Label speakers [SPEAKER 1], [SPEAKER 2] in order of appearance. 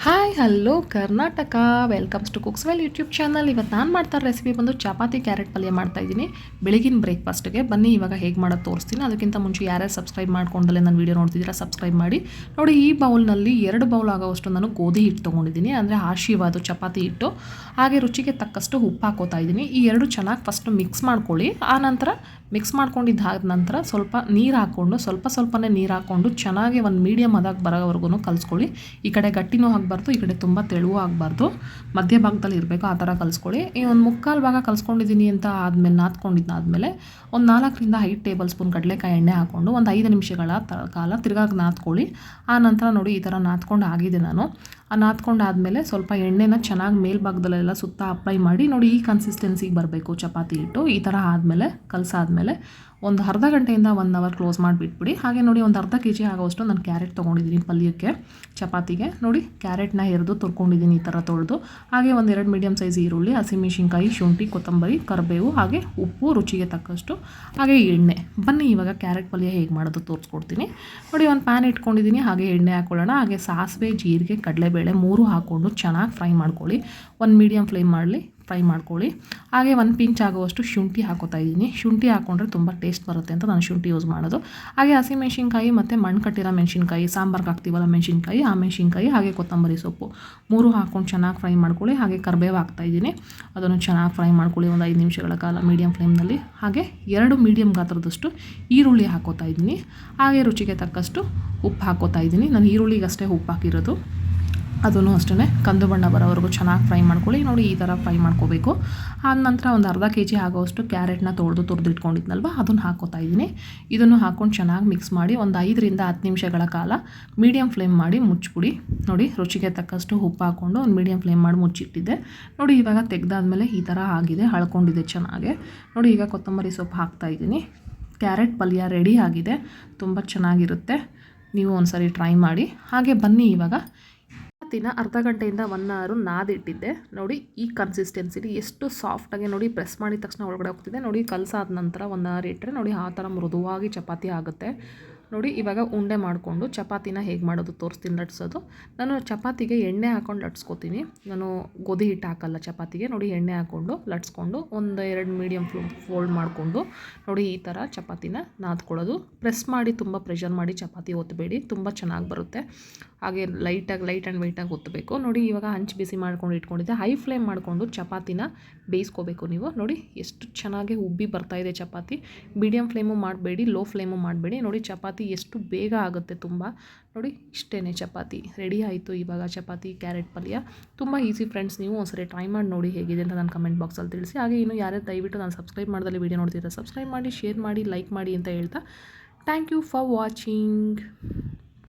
[SPEAKER 1] Hi hello Karnataka, welcomes to Cookswell YouTube channel. ಇವತ್ತು ನಾನು ಮಾಡ್ತಾ ರೆಸಿಪಿ ಬಂದು ಚಪಾತಿ ಕ್ಯಾರೆಟ್ ಪಲ್ಯ ಮಾಡ್ತಾಯಿದ್ದೀನಿ ಬೆಳಗಿನ ಬ್ರೇಕ್ಫಾಸ್ಟ್ಗೆ. ಬನ್ನಿ ಇವಾಗ ಹೇಗೆ ಮಾಡೋದು ತೋರಿಸ್ತೀನಿ. ಅದಕ್ಕಿಂತ ಮುಂಚೆ ಯಾರ್ಯಾರು ಸಬ್ಸ್ಕ್ರೈಬ್ ಮಾಡ್ಕೊಂಡಲ್ಲೇ ನನ್ನ ವೀಡಿಯೋ ನೋಡ್ತಿದ್ದೀರಾ ಸಬ್ಸ್ಕ್ರೈಬ್ ಮಾಡಿ. ನೋಡಿ, ಈ ಬೌಲ್ನಲ್ಲಿ 2 ಬೌಲ್ ಆಗೋವಷ್ಟು ನಾನು ಗೋಧಿ ಹಿಟ್ಟು ತೊಗೊಂಡಿದ್ದೀನಿ, ಅಂದರೆ ಆಶೀರ್ವಾದ ಚಪಾತಿ ಹಿಟ್ಟು. ಹಾಗೆ ರುಚಿಗೆ ತಕ್ಕಷ್ಟು ಉಪ್ಪು ಹಾಕೋತಾ ಇದ್ದೀನಿ. ಈ 2 ಚೆನ್ನಾಗಿ ಫಸ್ಟು ಮಿಕ್ಸ್ ಮಾಡ್ಕೊಳ್ಳಿ. ಆ ನಂತರ ಮಿಕ್ಸ್ ಮಾಡ್ಕೊಂಡಿದ್ದಾದ ನಂತರ ಸ್ವಲ್ಪ ನೀರು ಹಾಕ್ಕೊಂಡು ಸ್ವಲ್ಪನೇ ನೀರು ಹಾಕ್ಕೊಂಡು ಚೆನ್ನಾಗಿ ಒಂದು ಮೀಡಿಯಮ್ ಅದಾಗಿ ಬರೋವರೆಗೂ ಕಲಿಸ್ಕೊಳ್ಳಿ. ಈ ಕಡೆ ಗಟ್ಟಿನೂ ಆಗಬಾರ್ದು, ಈ ಕಡೆ ತುಂಬ ತೆಳುವೂ ಆಗಬಾರ್ದು, ಮಧ್ಯ ಭಾಗದಲ್ಲಿ ಇರಬೇಕು. ಆ ಥರ ಕಲಿಸ್ಕೊಳ್ಳಿ. ಈ ಒಂದು ಮುಕ್ಕಾಲು ಭಾಗ ಕಲಿಸ್ಕೊಂಡಿದ್ದೀನಿ ಅಂತ ಆದಮೇಲೆ ನಾದ್ಕೊಂಡಿದ್ದಾದಮೇಲೆ ಒಂದು 4 ರಿಂದ 5 ಟೇಬಲ್ ಸ್ಪೂನ್ ಕಡಲೆಕಾಯಿ ಎಣ್ಣೆ ಹಾಕ್ಕೊಂಡು ಒಂದು 5 ನಿಮಿಷಗಳ ಕಾಲ ತಿರ್ಗಾಗಿ ನಾದ್ಕೊಳ್ಳಿ. ಆ ನಂತರ ನೋಡಿ, ಈ ಥರ ನಾದ್ಕೊಂಡು ಆಗಿದೆ. ನಾನು ನಾದ್ಕೊಂಡಾದಮೇಲೆ ಸ್ವಲ್ಪ ಎಣ್ಣೆನ ಚೆನ್ನಾಗಿ ಮೇಲ್ಭಾಗದಲ್ಲೆಲ್ಲ ಸುತ್ತ ಅಪ್ಲೈ ಮಾಡಿ. ನೋಡಿ, ಈ ಕನ್ಸಿಸ್ಟೆನ್ಸಿಗೆ ಬರಬೇಕು ಚಪಾತಿ ಹಿಟ್ಟು. ಈ ಥರ ಆದಮೇಲೆ ಕಲಸಾದ್ಮೇಲೆ ಒಂದು ಅರ್ಧ ಗಂಟೆಯಿಂದ 1 ಅವರ್ ಕ್ಲೋಸ್ ಮಾಡಿಬಿಟ್ಬಿಡಿ. ಹಾಗೆ ನೋಡಿ, ಒಂದು ಅರ್ಧ kg ಆಗೋಷ್ಟು ನಾನು ಕ್ಯಾರೆಟ್ ತೊಗೊಂಡಿದ್ದೀನಿ ಪಲ್ಯಕ್ಕೆ, ಚಪಾತಿಗೆ. ನೋಡಿ, ಕ್ಯಾರೆಟ್ನ ಎರೆದು ತುರ್ಕೊಂಡಿದ್ದೀನಿ ಈ ಥರ ತೊಳೆದು. ಹಾಗೆ ಒಂದು 2 ಮೀಡಿಯಮ್ ಸೈಜ್ ಈರುಳ್ಳಿ, ಹಸಿಮೆಣಸಿನ್ಕಾಯಿ, ಶುಂಠಿ, ಕೊತ್ತಂಬರಿ, ಕರಿಬೇವು, ಹಾಗೆ ಉಪ್ಪು ರುಚಿಗೆ ತಕ್ಕಷ್ಟು, ಹಾಗೆ ಎಣ್ಣೆ. ಬನ್ನಿ ಇವಾಗ ಕ್ಯಾರೆಟ್ ಪಲ್ಯ ಹೇಗೆ ಮಾಡೋದು ತೋರಿಸ್ಕೊಡ್ತೀನಿ. ನೋಡಿ, ಒಂದು ಪ್ಯಾನ್ ಇಟ್ಕೊಂಡಿದ್ದೀನಿ. ಹಾಗೆ ಎಣ್ಣೆ ಹಾಕ್ಕೊಳ್ಳೋಣ. ಹಾಗೆ ಸಾಸಿವೆ, ಜೀರಿಗೆ, ಕಡಲೆಬೇಳೆ 3 ಹಾಕ್ಕೊಂಡು ಚೆನ್ನಾಗಿ ಫ್ರೈ ಮಾಡ್ಕೊಳ್ಳಿ. ಒಂದು ಮೀಡಿಯಮ್ ಫ್ಲೇಮ್ ಮಾಡಲಿ ಫ್ರೈ ಮಾಡ್ಕೊಳ್ಳಿ. ಹಾಗೆ 1 ಪಿಂಚ್ ಆಗುವಷ್ಟು ಶುಂಠಿ ಹಾಕೋತಾ ಇದ್ದೀನಿ. ಶುಂಠಿ ಹಾಕ್ಕೊಂಡ್ರೆ ತುಂಬ ಟೇಸ್ಟ್ ಬರುತ್ತೆ ಅಂತ ನಾನು ಶುಂಠಿ ಯೂಸ್ ಮಾಡೋದು. ಹಾಗೆ ಹಸಿಮೆಣಸಿನ್ಕಾಯಿ ಮತ್ತು ಮಣ್ಣು ಕಟ್ಟಿರೋ ಮೆಣಸಿನ್ಕಾಯಿ, ಸಾಂಬಾರ್ಗೆ ಹಾಕ್ತೀವಲ್ಲ ಮೆಣಸಿನ್ಕಾಯಿ, ಆ ಮೆಣಸಿನ್ಕಾಯಿ, ಹಾಗೆ ಕೊತ್ತಂಬರಿ ಸೊಪ್ಪು 3 ಹಾಕ್ಕೊಂಡು ಚೆನ್ನಾಗಿ ಫ್ರೈ ಮಾಡ್ಕೊಳ್ಳಿ. ಹಾಗೆ ಕರಿಬೇವು ಹಾಕ್ತಾಯಿದ್ದೀನಿ, ಅದನ್ನು ಚೆನ್ನಾಗಿ ಫ್ರೈ ಮಾಡ್ಕೊಳ್ಳಿ ಒಂದು 5 ನಿಮಿಷಗಳ ಕಾಲ ಮೀಡಿಯಮ್ ಫ್ಲೇಮ್ನಲ್ಲಿ. ಹಾಗೆ 2 ಮೀಡಿಯಮ್ ಗಾತ್ರದಷ್ಟು ಈರುಳ್ಳಿ ಹಾಕೋತಾ ಇದ್ದೀನಿ. ಹಾಗೆ ರುಚಿಗೆ ತಕ್ಕಷ್ಟು ಉಪ್ಪು ಹಾಕೋತಾ ಇದ್ದೀನಿ. ನಾನು ಈರುಳ್ಳಿಗಷ್ಟೇ ಉಪ್ಪು ಹಾಕಿರೋದು. ಅದನ್ನು ಅಷ್ಟೇ ಕಂದು ಬಣ್ಣ ಬರೋವರೆಗೂ ಚೆನ್ನಾಗಿ ಫ್ರೈ ಮಾಡ್ಕೊಳ್ಳಿ. ನೋಡಿ, ಈ ಥರ ಫ್ರೈ ಮಾಡ್ಕೋಬೇಕು. ಆದ ನಂತರ ಒಂದು ಅರ್ಧ kg ಆಗೋವಷ್ಟು ಕ್ಯಾರೆಟ್ನ ತುರಿದಿಟ್ಕೊಂಡಿದ್ನಲ್ವ, ಅದನ್ನು ಹಾಕೋತಾ ಇದ್ದೀನಿ. ಇದನ್ನು ಹಾಕ್ಕೊಂಡು ಚೆನ್ನಾಗಿ ಮಿಕ್ಸ್ ಮಾಡಿ ಒಂದು 5 ರಿಂದ 10 ನಿಮಿಷಗಳ ಕಾಲ ಮೀಡಿಯಮ್ ಫ್ಲೇಮ್ ಮಾಡಿ ಮುಚ್ಚಿಬಿಡಿ. ನೋಡಿ, ರುಚಿಗೆ ತಕ್ಕಷ್ಟು ಉಪ್ಪು ಹಾಕ್ಕೊಂಡು ಒಂದು ಮೀಡಿಯಮ್ ಫ್ಲೇಮ್ ಮಾಡಿ ಮುಚ್ಚಿಟ್ಟಿದ್ದೆ. ನೋಡಿ, ಇವಾಗ ತೆಗೆದಾದ್ಮೇಲೆ ಈ ಥರ ಆಗಿದೆ, ಹಳ್ಕೊಂಡಿದೆ ಚೆನ್ನಾಗೆ. ನೋಡಿ, ಈಗ ಕೊತ್ತಂಬರಿ ಸೊಪ್ಪು ಹಾಕ್ತಾಯಿದ್ದೀನಿ. ಕ್ಯಾರೆಟ್ ಪಲ್ಯ ರೆಡಿ ಆಗಿದೆ. ತುಂಬ ಚೆನ್ನಾಗಿರುತ್ತೆ, ನೀವು ಒಂದು ಸರಿ ಟ್ರೈ ಮಾಡಿ. ಹಾಗೆ ಬನ್ನಿ ಇವಾಗ ಅರ್ಧ ಗಂಟೆಯಿಂದ 1 ಅವರ್ ನಾದಿಟ್ಟಿದ್ದೆ. ನೋಡಿ, ಈ ಕನ್ಸಿಸ್ಟೆನ್ಸಿಲಿ ಎಷ್ಟು ಸಾಫ್ಟಾಗಿ, ನೋಡಿ ಪ್ರೆಸ್ ಮಾಡಿದ ತಕ್ಷಣ ಒಳಗಡೆ ಹೋಗ್ತಿದೆ. ನೋಡಿ, ಕಲಸಾದ ನಂತರ 1 ಅವರ್ ಇಟ್ಟರೆ ನೋಡಿ ಆ ಥರ ಮೃದುವಾಗಿ ಚಪಾತಿ ಆಗುತ್ತೆ. ನೋಡಿ, ಇವಾಗ ಉಂಡೆ ಮಾಡಿಕೊಂಡು ಚಪಾತಿನ ಹೇಗೆ ಮಾಡೋದು ತೋರಿಸ್ತೀನಿ, ಲಟ್ಸೋದು. ನಾನು ಚಪಾತಿಗೆ ಎಣ್ಣೆ ಹಾಕ್ಕೊಂಡು ಲಟ್ಸ್ಕೊತೀನಿ. ನಾನು ಗೋಧಿ ಹಿಟ್ಟು ಹಾಕಲ್ಲ ಚಪಾತಿಗೆ. ನೋಡಿ, ಎಣ್ಣೆ ಹಾಕ್ಕೊಂಡು ಲಟ್ಸ್ಕೊಂಡು ಒಂದು 2 ಮೀಡಿಯಮ್ ಫೋಲ್ಡ್ ಮಾಡಿಕೊಂಡು ನೋಡಿ ಈ ಥರ ಚಪಾತಿನ ನಾದ್ಕೊಳ್ಳೋದು. ಪ್ರೆಸ್ ಮಾಡಿ ತುಂಬ ಪ್ರೆಷರ್ ಮಾಡಿ ಚಪಾತಿ ಒತ್ತಬೇಡಿ, ತುಂಬ ಚೆನ್ನಾಗಿ ಬರುತ್ತೆ. ಹಾಗೆ ಲೈಟ್ ಆ್ಯಂಡ್ ವೆಯ್ಟಾಗಿ ಒತ್ತಬೇಕು. ನೋಡಿ, ಇವಾಗ ಹಂಚು ಬಿಸಿ ಮಾಡ್ಕೊಂಡು ಇಟ್ಕೊಂಡಿದ್ದೆ. ಹೈ ಫ್ಲೇಮ್ ಮಾಡಿಕೊಂಡು ಚಪಾತಿನ ಬೇಯಿಸ್ಕೋಬೇಕು ನೀವು. ನೋಡಿ, ಎಷ್ಟು ಚೆನ್ನಾಗಿ ಉಬ್ಬಿ ಬರ್ತಾಯಿದೆ ಚಪಾತಿ. ಮೀಡಿಯಮ್ ಫ್ಲೇಮು ಮಾಡಬೇಡಿ, ಲೋ ಫ್ಲೇಮು ಮಾಡಬೇಡಿ. ನೋಡಿ, ಚಪಾತಿ ಎಷ್ಟು ಬೇಗ ಆಗುತ್ತೆ ತುಂಬ. ನೋಡಿ, ಇಷ್ಟೇ ಚಪಾತಿ ರೆಡಿ ಆಯಿತು. ಇವಾಗ ಚಪಾತಿ ಕ್ಯಾರೆಟ್ ಪಲ್ಯ ತುಂಬ ಈಸಿ ಫ್ರೆಂಡ್ಸ್. ನೀವು ಒಂದ್ಸರಿ ಟ್ರೈ ಮಾಡಿ ನೋಡಿ ಹೇಗಿದೆ ಅಂತ ನಾನು ಕಮೆಂಟ್ ಬಾಕ್ಸಲ್ಲಿ ತಿಳಿಸಿ. ಹಾಗೆ ಇನ್ನು ಯಾರ್ಯಾರು ದಯವಿಟ್ಟು ನಾನು ಸಬ್ಸ್ಕ್ರೈಬ್ ಮಾಡ್ದಲ್ಲಿ ವೀಡಿಯೋ ನೋಡ್ತಿದ್ದರೆ ಸಬ್ಸ್ಕ್ರೈಬ್ ಮಾಡಿ, ಶೇರ್ ಮಾಡಿ, ಲೈಕ್ ಮಾಡಿ ಅಂತ ಹೇಳ್ತಾ ಥ್ಯಾಂಕ್ ಯು ಫಾರ್ ವಾಚಿಂಗ್.